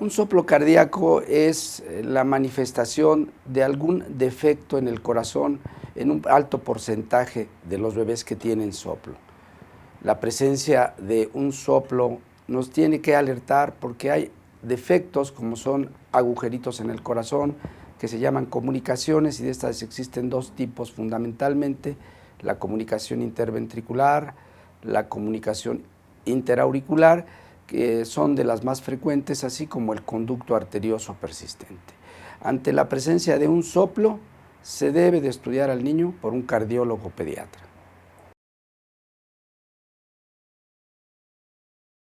Un soplo cardíaco es la manifestación de algún defecto en el corazón en un alto porcentaje de los bebés que tienen soplo. La presencia de un soplo nos tiene que alertar porque hay defectos como son agujeritos en el corazón que se llaman comunicaciones, y de estas existen dos tipos fundamentalmente: la comunicación interventricular, la comunicación interauricular, que son de las más frecuentes, así como el conducto arterioso persistente. Ante la presencia de un soplo, se debe de estudiar al niño por un cardiólogo pediatra.